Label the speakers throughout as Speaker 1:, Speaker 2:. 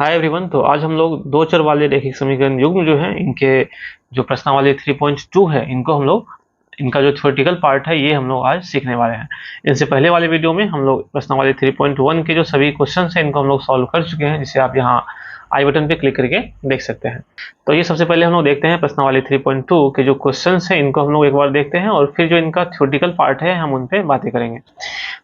Speaker 1: Hi everyone. तो आज हम लोग दो चर वाले रैखिक समीकरण युग्म जो है इनके जो प्रश्नावली 3.2 है इनको हम लोग इनका जो थ्योरेटिकल पार्ट है ये हम लोग आज सीखने वाले हैं। इनसे पहले वाले वीडियो में हम लोग प्रश्नावली 3.1 के जो सभी क्वेश्चन हैं इनको हम लोग सॉल्व कर चुके हैं, जिसे आप यहाँ आई बटन पे क्लिक करके देख सकते हैं। तो ये सबसे पहले हम लोग देखते हैं प्रश्नावली 3.2 के जो क्वेश्चन हैं इनको हम लोग एक बार देखते हैं और फिर जो इनका थ्योरेटिकल पार्ट है हम उन पे बातें करेंगे।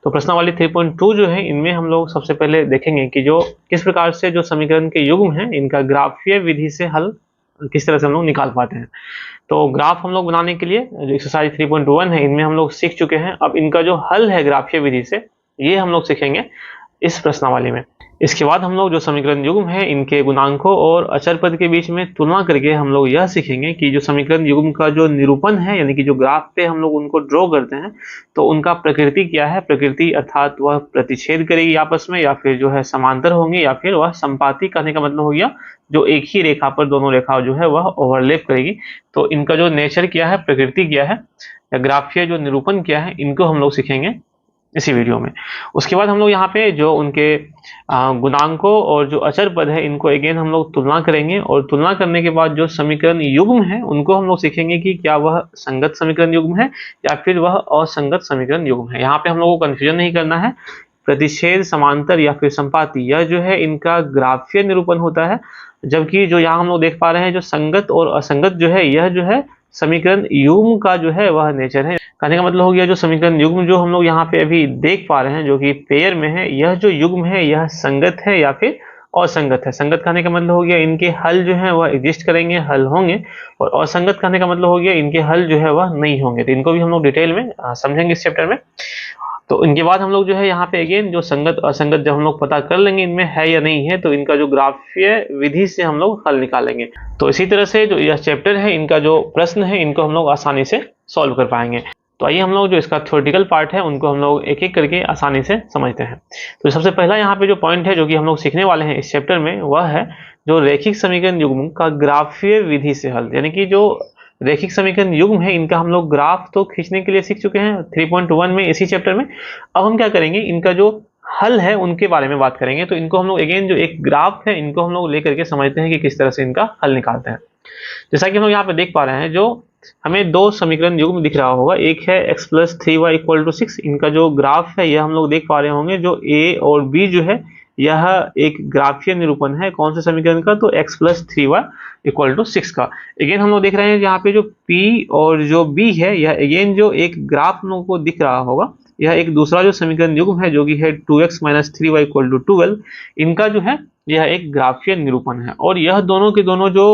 Speaker 1: तो प्रश्नावली 3.2 जो है इनमें हम लोग सबसे पहले देखेंगे कि जो किस प्रकार से जो समीकरण के युग्म हैं इनका ग्राफीय विधि से हल किस तरह से हम लोग निकाल पाते हैं। तो ग्राफ हम लोग बनाने के लिए जो एक्सरसाइज 3.1 है इनमें हम लोग सीख चुके हैं। अब इनका जो हल है ग्राफीय विधि से ये हम लोग सीखेंगे इस प्रश्नावली में। इसके बाद हम लोग जो समीकरण युग्म है इनके गुणांकों और अचर पद के बीच में तुलना करके हम लोग यह सीखेंगे कि जो समीकरण युग्म का जो निरूपण है यानी कि जो ग्राफ पे हम लोग उनको ड्रॉ करते हैं तो उनका प्रकृति क्या है। प्रकृति अर्थात वह प्रतिच्छेद करेगी आपस में या फिर जो है समांतर होंगे या फिर वह संपाती। कहने का मतलब हो गया जो एक ही रेखा पर दोनों रेखा जो है वह ओवरलैप करेगी। तो इनका जो नेचर क्या है, प्रकृति क्या है या ग्राफीय जो निरूपण क्या है, इनको हम लोग सीखेंगे इसी वीडियो में। उसके बाद हम लोग यहाँ पे जो उनके गुणांकों और जो अचर पद है इनको अगेन हम लोग तुलना करेंगे और तुलना करने के बाद जो समीकरण युग्म है उनको हम लोग सीखेंगे कि क्या वह संगत समीकरण युग्म है या फिर वह असंगत समीकरण युग्म है। यहाँ पे हम लोग को कंफ्यूजन नहीं करना है। प्रतिच्छेद, समांतर या फिर संपाती यह जो है इनका ग्राफीय निरूपण होता है, जबकि जो यहाँ हम लोग देख पा रहे हैं जो संगत और असंगत जो है यह जो है समीकरण युग्म का जो है वह नेचर है। कहने का मतलब हो गया जो समीकरण युग्म जो हम लोग यहाँ पे अभी देख पा रहे हैं जो कि पेयर में है, यह जो युग्म है यह संगत है या फिर असंगत है। संगत कहने का मतलब हो गया इनके हल जो है वह एग्जिस्ट करेंगे, हल होंगे, और असंगत कहने का मतलब हो गया इनके हल जो है वह नहीं होंगे। तो इनको भी हम लोग डिटेल में समझेंगे इस चैप्टर में। तो इनके बाद हम लोग जो है यहाँ पे अगेन जो संगत असंगत जब हम लोग पता कर लेंगे इनमें है या नहीं है तो इनका जो ग्राफीय विधि से हम लोग हल निकालेंगे। तो इसी तरह से जो यह चैप्टर है इनका जो प्रश्न है इनको हम लोग आसानी से सॉल्व कर पाएंगे। तो आइए हम लोग जो इसका थ्योरेटिकल पार्ट है उनको हम लोग एक एक करके आसानी से समझते हैं। तो सबसे पहला यहाँ पे जो पॉइंट है जो कि हम लोग सीखने वाले हैं इस चैप्टर में वह है जो रैखिक समीकरण युग्म का ग्राफीय विधि से हल। यानी कि जो रैखिक समीकरण युग्म है इनका हम लोग ग्राफ तो खींचने के लिए सीख चुके हैं 3.1 में इसी चैप्टर में। अब हम क्या करेंगे, इनका जो हल है उनके बारे में बात करेंगे। तो इनको हम लोग अगेन जो एक ग्राफ है इनको हम लोग लेकर के समझते हैं कि किस तरह से इनका हल निकालते हैं। जैसा कि हम लोग यहाँ पे देख पा रहे हैं जो हमें दो समीकरण युग्म दिख रहा होगा, एक है x + 3y = 6। इनका जो ग्राफ है यह हम लोग देख पा रहे होंगे जो a और b जो है यह एक ग्राफीय निरूपण है कौन से समीकरण का, तो x + 3y = 6 का। अगेन हम लोग देख रहे हैं यहाँ पे जो p और जो b है यह अगेन जो एक ग्राफ हम लोग को दिख रहा होगा यह एक दूसरा जो समीकरण युग्म है जो कि है 2x - 3y = 12। इनका जो है यह एक ग्राफीय निरूपण है और यह दोनों के दोनों जो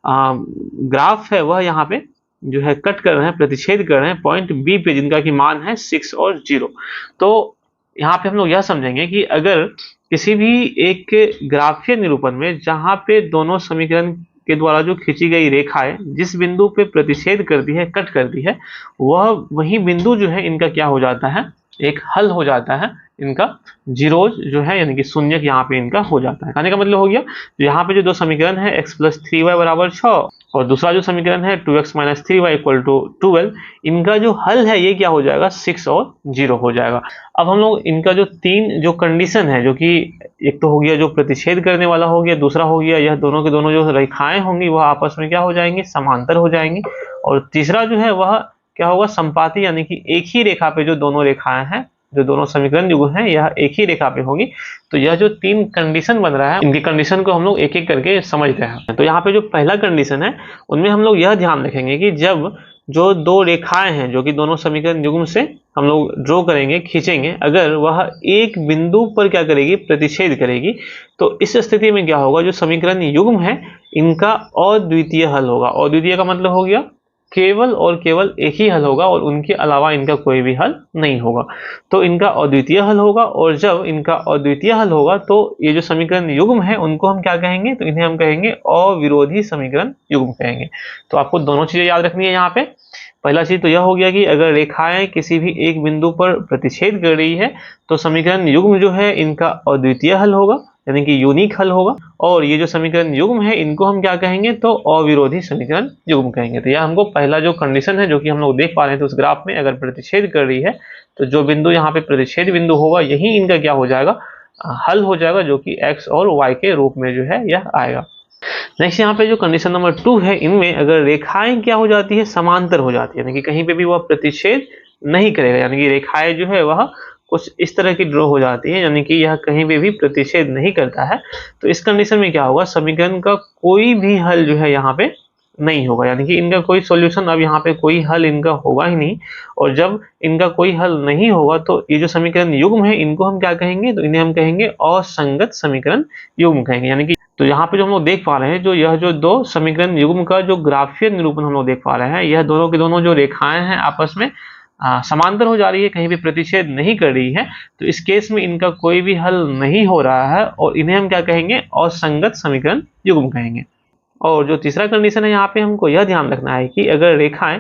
Speaker 1: ग्राफ है वह यहाँ पे जो है कट कर रहे हैं, प्रतिच्छेद कर रहे हैं पॉइंट बी पे जिनका की मान है 6 और 0। तो यहाँ पे हम लोग यह समझेंगे कि अगर किसी भी एक ग्राफीय निरूपण में जहां पे दोनों समीकरण के द्वारा जो खींची गई रेखाएं जिस बिंदु पे प्रतिच्छेद करती है, कट करती है, वह वही बिंदु जो है इनका क्या हो जाता है, एक हल हो जाता है। इनका जीरोज जो है यानी कि शून्य यहाँ पे इनका हो जाता है। कहने का मतलब हो गया यहाँ पे जो दो समीकरण है x + 3y = 6 और दूसरा जो समीकरण है 2x - 3y = 12, इनका जो हल है ये क्या हो जाएगा, 6 और 0 हो जाएगा। अब हम लोग इनका जो तीन जो कंडीशन है जो कि एक तो हो गया जो प्रतिच्छेद करने वाला हो गया, दूसरा हो गया यह दोनों के दोनों जो रेखाएं होंगी वह आपस में क्या हो जाएंगी, समांतर हो जाएंगी, और तीसरा जो है वह क्या होगा, संपाती, यानी कि एक ही रेखा पे जो दोनों रेखाएं हैं, जो दोनों समीकरण युग्म है यह एक ही रेखा पे होगी। तो यह जो तीन कंडीशन बन रहा है इनकी कंडीशन को हम लोग एक एक करके समझते हैं। तो यहाँ पे जो पहला कंडीशन है उनमें हम लोग यह ध्यान रखेंगे कि जब जो दो रेखाएं हैं जो कि दोनों समीकरण युग्म से हम लोग ड्रॉ करेंगे, खींचेंगे, अगर वह एक बिंदु पर क्या करेगी, प्रतिच्छेद करेगी, तो इस स्थिति में क्या होगा, जो समीकरण युग्म है इनका अद्वितीय हल होगा। अद्वितीय का मतलब हो गया केवल और केवल एक ही हल होगा और उनके अलावा इनका कोई भी हल नहीं होगा। तो इनका अद्वितीय हल होगा और जब इनका अद्वितीय हल होगा तो ये जो समीकरण युग्म है उनको हम क्या कहेंगे, तो इन्हें हम कहेंगे अविरोधी समीकरण युग्म कहेंगे। तो आपको दोनों चीजें याद रखनी है यहाँ पे। पहला चीज तो यह हो गया कि अगर रेखाएं किसी भी एक बिंदु पर प्रतिच्छेद कर रही है तो समीकरण युग्म जो है इनका अद्वितीय हल होगा यानी कि यूनिक हल होगा, और ये जो समीकरण युग्म है इनको हम क्या कहेंगे, तो अविरोधी समीकरण युग्म कहेंगे। तो यह हमको पहला जो कंडीशन है जो कि हम लोग देख पा रहे थे उस ग्राफ में, अगर प्रतिच्छेद कर रही है तो जो बिंदु यहाँ पे प्रतिच्छेद बिंदु होगा यही इनका क्या हो जाएगा, हल हो जाएगा, जो कि x और y के रूप में जो है यह आएगा। नेक्स्ट यहाँ पे जो कंडीशन नंबर 2 है, इनमें अगर रेखाएं क्या हो जाती है, समांतर हो जाती है, यानी कि कहीं पे भी वह प्रतिच्छेद नहीं करेगा, यानी कि रेखाएं जो है वह कुछ इस तरह की ड्रॉ हो जाती है, यानी कि यह कहीं पे भी प्रतिच्छेद नहीं करता है। तो इस कंडीशन में क्या होगा, समीकरण का कोई भी हल जो है यहाँ पे नहीं होगा, यानी कि इनका कोई सॉल्यूशन, अब यहाँ पे कोई हल इनका होगा ही नहीं। और जब इनका कोई हल नहीं होगा तो ये जो समीकरण युग्म है इनको हम क्या कहेंगे, तो इन्हें हम कहेंगे असंगत समीकरण युग्म कहेंगे। यानी कि तो यहाँ पे जो हम लोग देख पा रहे हैं, जो यह जो दो समीकरण युग्म का जो ग्राफीय निरूपण हम लोग देख पा रहे हैं, यह दोनों के दोनों जो रेखाएं हैं आपस में समांतर हो जा रही है, कहीं भी प्रतिच्छेद नहीं कर रही है। तो इस केस में इनका कोई भी हल नहीं हो रहा है और इन्हें हम क्या कहेंगे, असंगत समीकरण युग्म कहेंगे। और जो तीसरा कंडीशन है, यहाँ पे हमको यह ध्यान रखना है कि अगर रेखाएं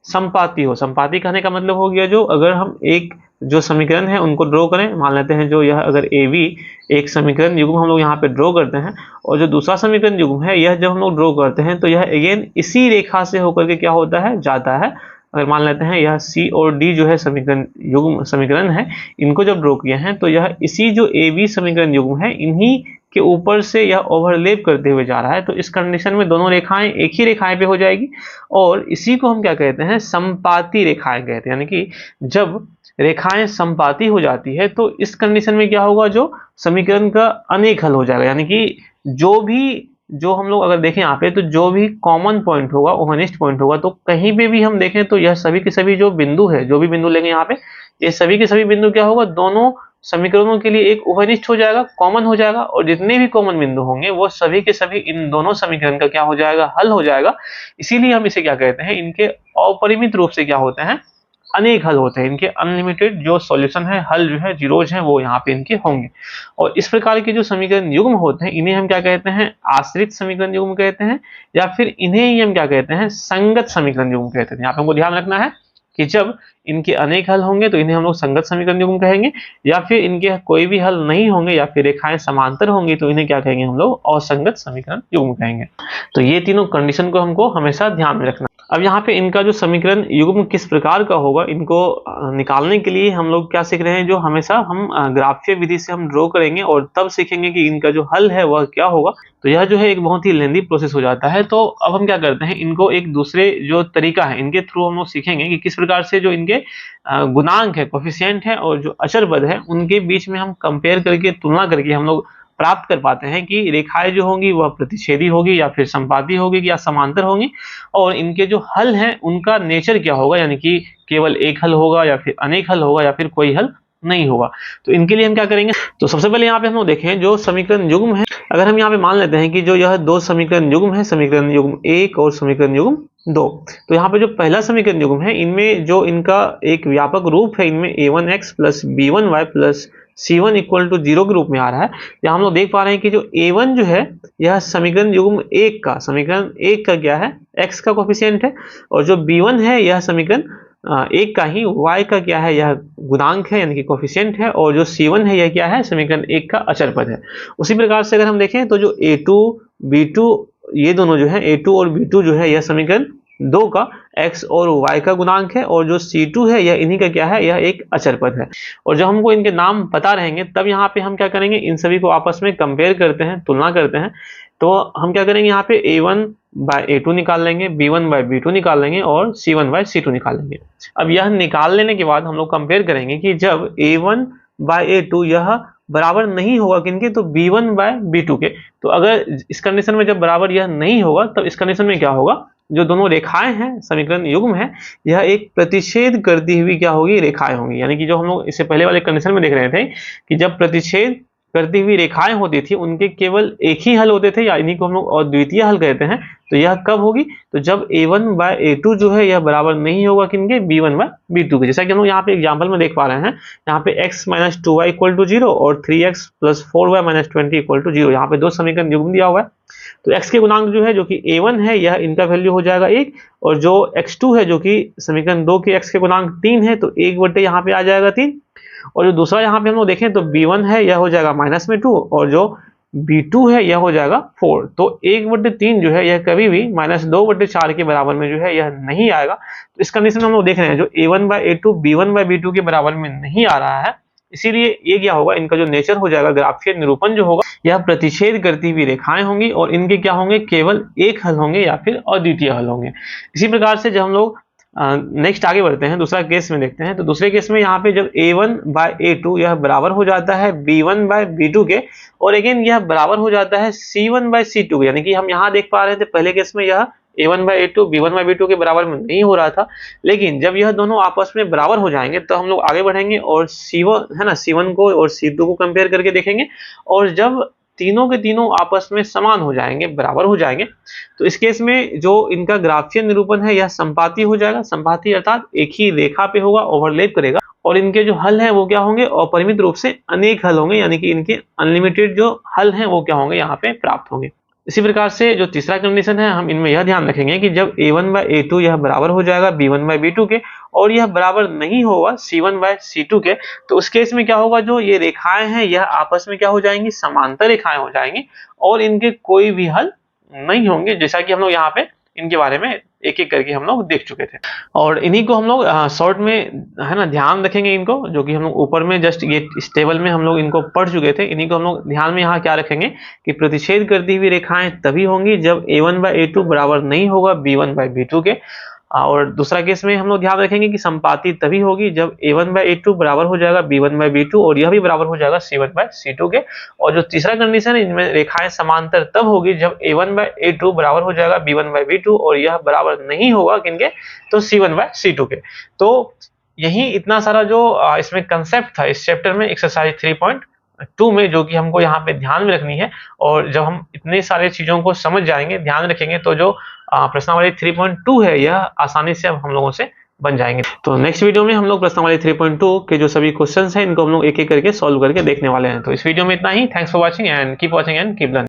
Speaker 1: संपाती हो, संपाती कहने का मतलब हो गया, जो अगर हम एक जो समीकरण है उनको ड्रॉ करें, मान लेते हैं जो यह अगर AB एक समीकरण युग्म हम लोग यहाँ पे ड्रॉ करते हैं, और जो दूसरा समीकरण युग्म है यह जब हम लोग ड्रॉ करते हैं तो यह अगेन इसी रेखा से होकर के क्या होता है, जाता है। अगर मान लेते हैं यह C और D जो है समीकरण युग्म समीकरण है, इनको जब ड्रॉ किए हैं तो यह इसी जो AB समीकरण युग्म है इन्हीं के ऊपर से यह ओवरलैप करते हुए जा रहा है। तो इस कंडीशन में दोनों रेखाएं एक ही रेखाएं पे हो जाएगी, और इसी को हम क्या कहते हैं, संपाती रेखाएं कहते हैं। यानी कि जब रेखाएं संपाती हो जाती है तो इस कंडीशन में क्या होगा, जो समीकरण का अनेक हल हो जाएगा। यानी कि जो हम लोग अगर देखें यहाँ पे, तो जो भी कॉमन पॉइंट होगा, ओवरनिस्ट पॉइंट होगा, तो कहीं पे भी हम देखें तो यह सभी के सभी जो बिंदु है, जो भी बिंदु लेंगे यहाँ पे, ये सभी के सभी बिंदु क्या होगा, दोनों समीकरणों के लिए एक ओवरनिस्ट हो जाएगा, कॉमन हो जाएगा, और जितने भी कॉमन बिंदु होंगे वो सभी के सभी इन दोनों समीकरण का क्या हो जाएगा, हल हो जाएगा। इसीलिए हम इसे क्या कहते हैं, इनके अपरिमित रूप से क्या होते हैं, अनेक हल होते हैं, इनके अनलिमिटेड जो सॉल्यूशन है, हल जो है, जीरोज हैं, वो यहाँ पे इनके होंगे। और इस प्रकार के जो समीकरण युग्म होते हैं इन्हें हम क्या कहते हैं, आश्रित समीकरण युग्म कहते हैं, या फिर इन्हें ही हम क्या कहते हैं, संगत समीकरण युग्म कहते हैं। यहाँ पे हमको ध्यान रखना है कि जब इनके अनेक हल होंगे तो इन्हें हम लोग संगत समीकरण युग्म कहेंगे, या फिर इनके कोई भी हल नहीं होंगे या फिर रेखाएं समांतर होंगी तो इन्हें क्या कहेंगे, हम लोग असंगत समीकरण युग्म कहेंगे। तो ये तीनों कंडीशन को हमको हमेशा ध्यान में रखना। अब यहाँ पे इनका जो समीकरण युग्म किस प्रकार का होगा, इनको निकालने के लिए हम लोग क्या सीख रहे हैं, जो हमेशा हम ग्राफीय विधि से हम ड्रॉ करेंगे और तब सीखेंगे कि इनका जो हल है वह क्या होगा। तो यह जो है एक बहुत ही लेंदी प्रोसेस हो जाता है। तो अब हम क्या करते हैं, इनको एक दूसरे जो तरीका है इनके थ्रू हम लोग सीखेंगे कि किस प्रकार से जो इनके गुणांक है, कोफिशिएंट है, और जो अचर पद है उनके बीच में हम कंपेयर करके, तुलना करके हम लोग प्राप्त कर पाते हैं कि रेखाएं जो होंगी वह प्रतिच्छेदी होगी या फिर संपाती होगी या समांतर होंगी, और इनके जो हल हैं उनका नेचर क्या होगा, यानी कि केवल एक हल होगा या फिर अनेक हल होगा या फिर कोई हल नहीं होगा। तो इनके लिए हम क्या करेंगे, तो सबसे पहले यहाँ पे हम लोग देखें जो समीकरण युग्म है। अगर हम यहाँ पे मान लेते हैं कि जो यह दो समीकरण युग्म है, समीकरण युग्म 1 और समीकरण युग्म 2, तो यहाँ पे जो पहला समीकरण युग्म है इनमें जो इनका एक व्यापक रूप है, इनमें a1x plus b1y plus c1 equal to 0 के रूप में आ रहा है। यहाँ हम लोग देख पा रहे हैं कि जो a1 जो है यह समीकरण युग्म 1 का, समीकरण 1 का क्या है, x का कोफिशिएंट है, और जो b1 है यह समीकरण 1 का ही y का क्या है, यह गुणांक है, यानी कि कोफिशिएंट है, और जो c1 है यह क्या है, समीकरण 1 का अचर पद है। उसी प्रकार से अगर हम देखें तो जो a2 b2 ये दोनों जो है, a2 और b2 जो है यह समीकरण 2 का x और y का गुणांक है, और जो c2 है यह इन्हीं का क्या है, यह एक अचर पद है। और जब हमको इनके नाम पता रहेंगे तब यहाँ पे हम क्या करेंगे, इन सभी को आपस में कंपेयर करते हैं, तुलना करते हैं। तो हम क्या करेंगे, यहाँ पे a1 बाय a2 निकाल लेंगे, b1 बाय b2 निकाल लेंगे, और c1 बाय c2 निकाल लेंगे। अब यह निकाल लेने के बाद हम लोग कंपेयर करेंगे कि जब a1 बाय a2 यह बराबर नहीं होगा किनके, तो b1 बाय b2 के। तो अगर इस कंडीशन में जब बराबर यह नहीं होगा तब इस कंडीशन में क्या होगा, जो दोनों रेखाएं हैं, समीकरण युग्म है, यह एक प्रतिच्छेद करती हुई क्या होगी, रेखाएं होंगी। यानी कि जो हम लोग इससे पहले वाले कंडीशन में देख रहे थे कि जब प्रतिच्छेद करती हुई रेखाएं होती थी उनके केवल एक ही हल होते थे, या इन्हीं को हम लोग अद्वितीय हल कहते हैं। तो यह कब होगी, तो जब a1 बाय a2 जो है यह बराबर नहीं होगा किनके, b1 बाय b2 के। जैसा कि हम लोग यहाँ पे एग्जांपल में देख पा रहे हैं, यहाँ पे x minus 2y equal to 0 और 3x plus 4y minus 20 equal to 0, यहाँ पे दो समीकरण युग्म दिया हुआ है। तो x के गुणांक जो है, जो कि a1 है, यह इनका वैल्यू हो जाएगा 1, और जो x2 है जो कि समीकरण 2 के x के गुणांक 3 है, तो 1 बटे यहाँ पे आ जाएगा 3, और जो दूसरा यहाँ पे हम लोग देखें तो b1 है यह हो जाएगा माइनस में 2, और जो b2 है यह हो जाएगा 4। तो 1/3 जो है यह कभी भी -2/4 के बराबर में जो है यह नहीं आएगा। तो इस कंडीशन में हम लोग देख रहे हैं जो a1 bye a2 b1 bye b2 के बराबर में नहीं आ रहा है, इसीलिए ये क्या होगा, इनका जो नेचर हो जाएगा, ग्राफीय निरूपण जो होगा, यह प्रतिच्छेद करती हुई रेखाएं होंगी और इनके क्या होंगे, केवल एक हल होंगे या फिर अद्वितीय हल होंगे। इसी प्रकार से जब हम लोग नेक्स्ट आगे बढ़ते हैं, दूसरा केस में देखते हैं। तो दूसरे केस में यहाँ पे जब a1 बाय a2 यह बराबर हो जाता है b1 बाय b2 के, और अगेन यह बराबर हो जाता है c1 बाय c2 के, यानी कि हम यहाँ देख पा रहे थे पहले केस में यह a1 bye a2 b1 bye b2 के बराबर में नहीं हो रहा था, लेकिन जब यह दोनों आपस में बराबर हो जाएंगे तो हम लोग आगे बढ़ेंगे और c1 है ना, c1 को और c2 को कंपेयर करके देखेंगे, और जब तीनों के तीनों आपस में समान हो जाएंगे, बराबर हो जाएंगे, तो इस केस में जो इनका ग्राफीय निरूपण है यह संपाती हो जाएगा। संपाती अर्थात एक ही रेखा पे होगा, ओवरलैप करेगा, और इनके जो हल हैं वो क्या होंगे, अपरिमित रूप से अनेक हल होंगे, यानी कि इनके अनलिमिटेड जो हल हैं वो क्या होंगे, यहाँ पे प्राप्त होंगे। इसी प्रकार से जो तीसरा कंडीशन है, हम इनमें यह ध्यान रखेंगे कि जब a1 बाय a2 यह बराबर हो जाएगा b1 बाय b2 के, और यह बराबर नहीं होगा c1 बाय c2 के, तो उस केस में क्या होगा, जो ये रेखाएं हैं यह आपस में क्या हो जाएंगी, समांतर रेखाएं हो जाएंगी, और इनके कोई भी हल नहीं होंगे, जैसा कि हम लोग यहाँ पे इनके बारे में एक एक करके हम लोग देख चुके थे। और इन्हीं को हम लोग शॉर्ट में है ना ध्यान रखेंगे इनको, जो कि हम लोग ऊपर में जस्ट ये इस टेबल में हम लोग इनको पढ़ चुके थे। इन्हीं को हम लोग ध्यान में यहाँ क्या रखेंगे कि प्रतिच्छेद करती हुई रेखाएं तभी होंगी जब a1 बाय a2 बराबर नहीं होगा b1 बाय b2 के, और दूसरा केस में हम लोग ध्यान रखेंगे कि संपाती तभी होगी जब a1 बाय a2 बराबर हो जाएगा b1 बाय b2 और यह भी बराबर हो जाएगा c1 बाय c2 के, और जो तीसरा कंडीशन है, इनमें रेखाएं समांतर तब होगी जब a1 बाय a2 बराबर हो जाएगा b1 बाय b2 और यह बराबर नहीं होगा किनके, तो c1 बाय c2 के। तो यही इतना सारा जो इसमें कंसेप्ट था इस चैप्टर में, एक्सरसाइज 3.2 में, जो कि हमको यहाँ पे ध्यान में रखनी है। और जब हम इतने सारे चीजों को समझ जाएंगे, ध्यान रखेंगे, तो जो प्रश्नावली 3.2 है यह आसानी से अब हम लोगों से बन जाएंगे। तो नेक्स्ट वीडियो में हम लोग प्रश्नावली 3.2 के जो सभी क्वेश्चंस हैं इनको हम लोग एक एक करके सॉल्व करके देखने वाले हैं। तो इस वीडियो में इतना ही। Thanks for watching and keep watching and keep learning.